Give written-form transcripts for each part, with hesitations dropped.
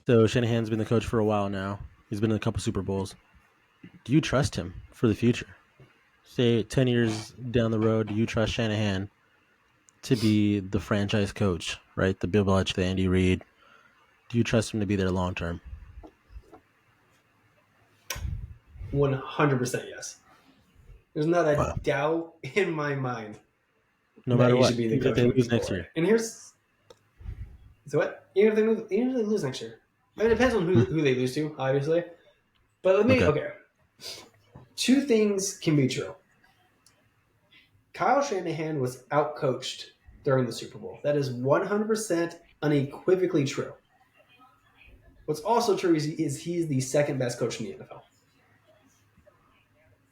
So Shanahan's been the coach for a while now. He's been in a couple Super Bowls. Do you trust him for the future? Say 10 years down the road, do you trust Shanahan to be the franchise coach, right? The Bill Belichick, the Andy Reid. Do you trust him to be there long term? 100% yes. There's not a doubt in my mind No that matter he what, should be the even if coach they moving lose next forward. year. And here's what? Even if they lose next year. I mean, it depends on who they lose to, obviously. But let me okay. Two things can be true. Kyle Shanahan was outcoached during the Super Bowl. That is 100% unequivocally true. What's also true is he's the second best coach in the NFL.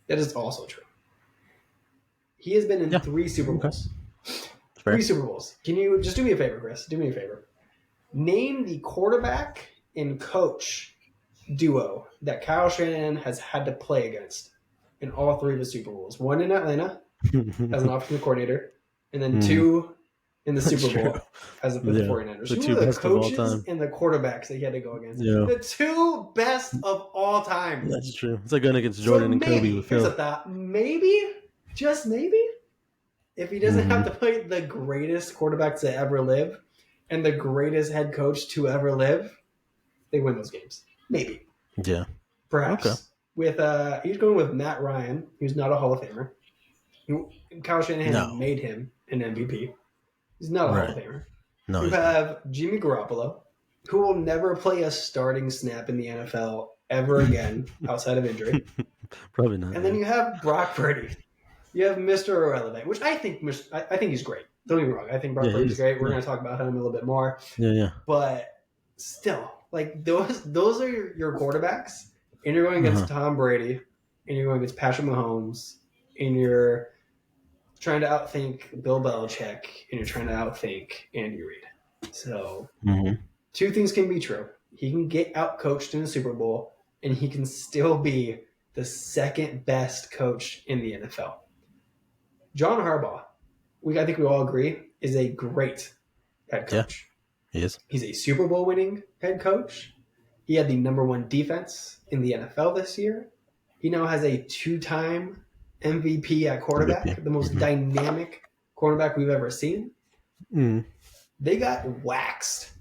That is also true. He has been in 3 Super Bowls. Okay. 3 Super Bowls. Can you just do me a favor, Chris? Do me a favor. Name the quarterback and coach duo that Kyle Shanahan has had to play against in all 3 of the Super Bowls. 1 in Atlanta as an offensive coordinator, and then 2 in the Super Bowl as with the 49ers. Who are the coaches and the quarterbacks that he had to go against? Yeah. The 2 best of all time. That's true. It's like going against Jordan and Kobe with Phil. Here's a thought. Maybe, just maybe, if he doesn't have to play the greatest quarterback to ever live and the greatest head coach to ever live, they win those games. Maybe. Yeah. Perhaps. Okay. With he's going with Matt Ryan, who's not a Hall of Famer. Kyle Shanahan made him an MVP. He's not a Hall of Famer. No, you have Jimmy Garoppolo, who will never play a starting snap in the NFL ever again outside of injury. Probably not. And then you have Brock Purdy. You have Mr. Irrelevant, which I think he's great. Don't get me wrong. I think Brock Purdy's great. We're going to talk about him a little bit more. Yeah. But still, like those are your quarterbacks, and you're going against Tom Brady, and you're going against Patrick Mahomes, and you're trying to outthink Bill Belichick, and you're trying to outthink Andy Reid. So 2 things can be true. He can get outcoached in the Super Bowl, and he can still be the second best coach in the NFL. John Harbaugh, I think we all agree, is a great head coach. Yeah, he is. He's a Super Bowl winning head coach. He had the number 1 defense in the NFL this year. He now has a 2-time MVP at quarterback, the most dynamic quarterback we've ever seen. They got waxed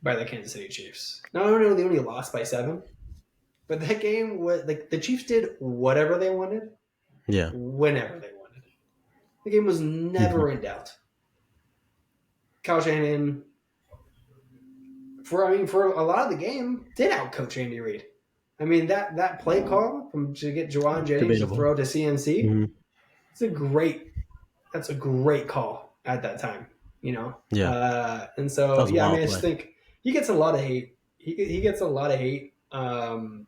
by the Kansas City Chiefs. Not only they only lost by 7, but that game was like the Chiefs did whatever they wanted, whenever they wanted. The game was never in doubt. Kyle Shanahan, for a lot of the game, did outcoach Andy Reid. I mean that play call to get Juwan Jennings to throw to CMC, that's a great call at that time, you know. Yeah. And so I just think he gets a lot of hate. He gets a lot of hate,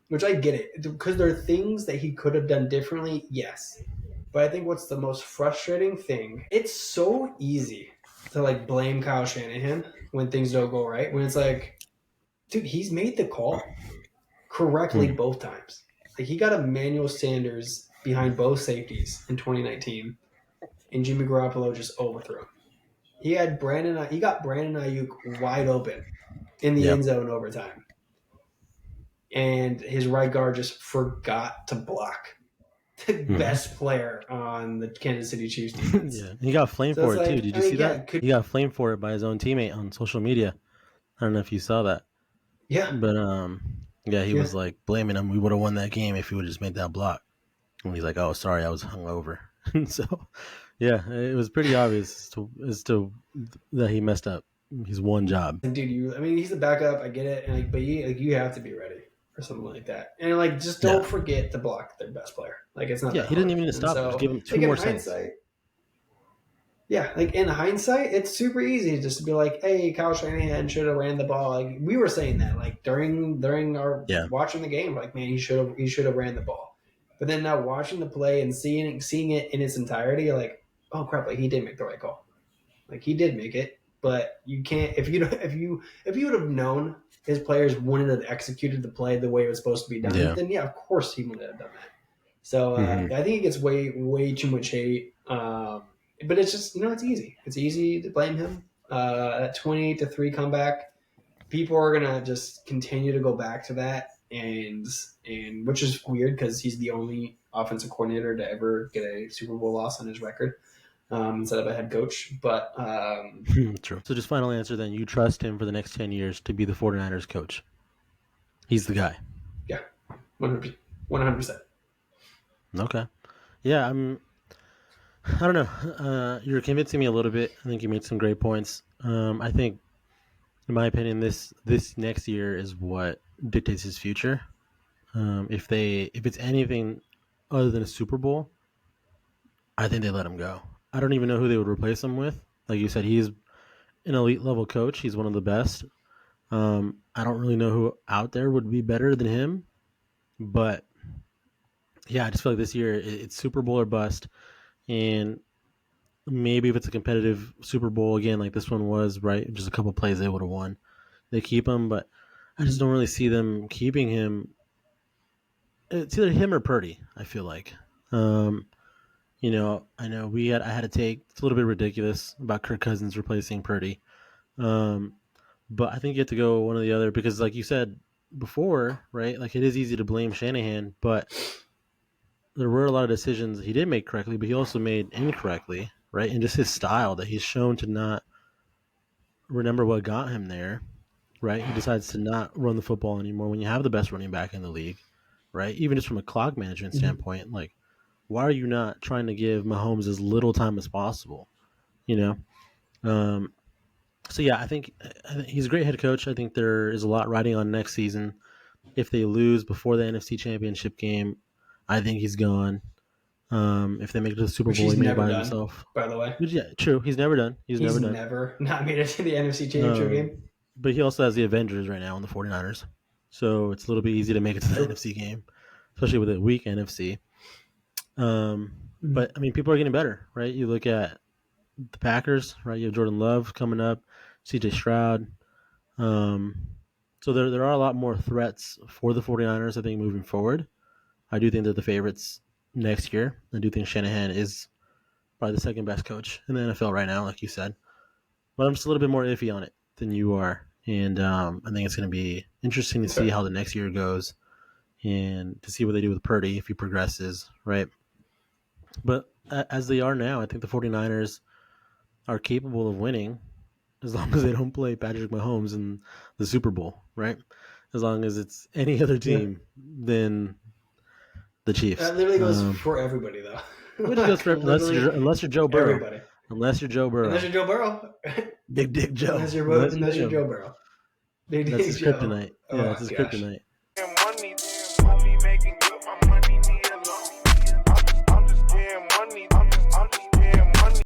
which I get it because there are things that he could have done differently. Yes, but I think what's the most frustrating thing? It's so easy to like blame Kyle Shanahan when things don't go right. When it's like, dude, he's made the call correctly both times. Like he got Emmanuel Sanders behind both safeties in 2019, and Jimmy Garoppolo just overthrew him. He got Brandon Ayuk wide open in the end zone overtime, and his right guard just forgot to block the best player on the Kansas City Chiefs defense. He got flamed for it too. Did you see that? He got flamed for it by his own teammate on social media. I don't know if you saw that. Yeah. But he was like blaming him. We would have won that game if he would have just made that block. And he's like, "Oh, sorry, I was hungover." So, it was pretty obvious as to that he messed up his one job. And dude, he's the backup. I get it, and but you have to be ready for something like that. And just don't forget to block their best player. It's not. Yeah, he didn't even need to stop. Just give him 2 more seconds. Yeah, in hindsight, it's super easy just to be like, "Hey, Kyle Shanahan should have ran the ball." We were saying that during our watching the game, man, he should have ran the ball. But then now watching the play and seeing it in its entirety, you're like, "Oh crap!" He did make the right call. He did make it, but you can't if you would have known his players wouldn't have executed the play the way it was supposed to be done, then of course he wouldn't have done that. So I think it gets way too much hate. But it's just it's easy. It's easy to blame him. That 28-3 comeback. people are gonna just continue to go back to that, and which is weird because he's the only offensive coordinator to ever get a Super Bowl loss on his record, instead of a head coach. But true. So just final answer then, you trust him for the next 10 years to be the 49ers coach. He's the guy. Yeah, 100%. Okay. Yeah, I don't know. You're convincing me a little bit. I think you made some great points. I think, in my opinion, this next year is what dictates his future. If it's anything other than a Super Bowl, I think they let him go. I don't even know who they would replace him with. Like you said, he's an elite level coach. He's one of the best. I don't really know who out there would be better than him, but yeah, I just feel like this year it's Super Bowl or bust, and maybe if it's a competitive Super Bowl again, like this one was, right, just a couple plays they would have won, they keep him, but I just don't really see them keeping him. It's either him or Purdy, I feel like. I know I had to take, it's a little bit ridiculous about Kirk Cousins replacing Purdy. But I think you have to go one or the other because, like you said before, right? Like it is easy to blame Shanahan, but there were a lot of decisions he did make correctly, but he also made incorrectly, right? And just his style that he's shown to not remember what got him there, right? He decides to not run the football anymore when you have the best running back in the league, right? Even just from a clock management standpoint, like why are you not trying to give Mahomes as little time as possible? So yeah, I think he's a great head coach. I think there is a lot riding on next season. If they lose before the NFC Championship game, I think he's gone. If they make it to the Super Bowl, he may by himself. By the way, which, yeah, true. He's never done. He's never done. Never not made it to the NFC Championship game. But he also has the Avengers right now in the 49ers, so it's a little bit easy to make it to the NFC game, especially with a weak NFC. But I mean, people are getting better, right? You look at the Packers, right? You have Jordan Love coming up, CJ Stroud. So there are a lot more threats for the 49ers, I think, moving forward. I do think they're the favorites next year. I do think Shanahan is probably the second best coach in the NFL right now, like you said. But I'm just a little bit more iffy on it than you are. And I think it's going to be interesting to see how the next year goes and to see what they do with Purdy if he progresses, right? But as they are now, I think the 49ers are capable of winning as long as they don't play Patrick Mahomes in the Super Bowl, right? As long as it's any other team than the Chiefs. That literally goes for everybody, though. It goes for unless you're Joe Burrow. Everybody. Unless you're Joe Burrow. Unless you're Joe Burrow. Big Dick Joe. Unless you're Joe Burrow. That's his kryptonite. Yeah, that's his kryptonite.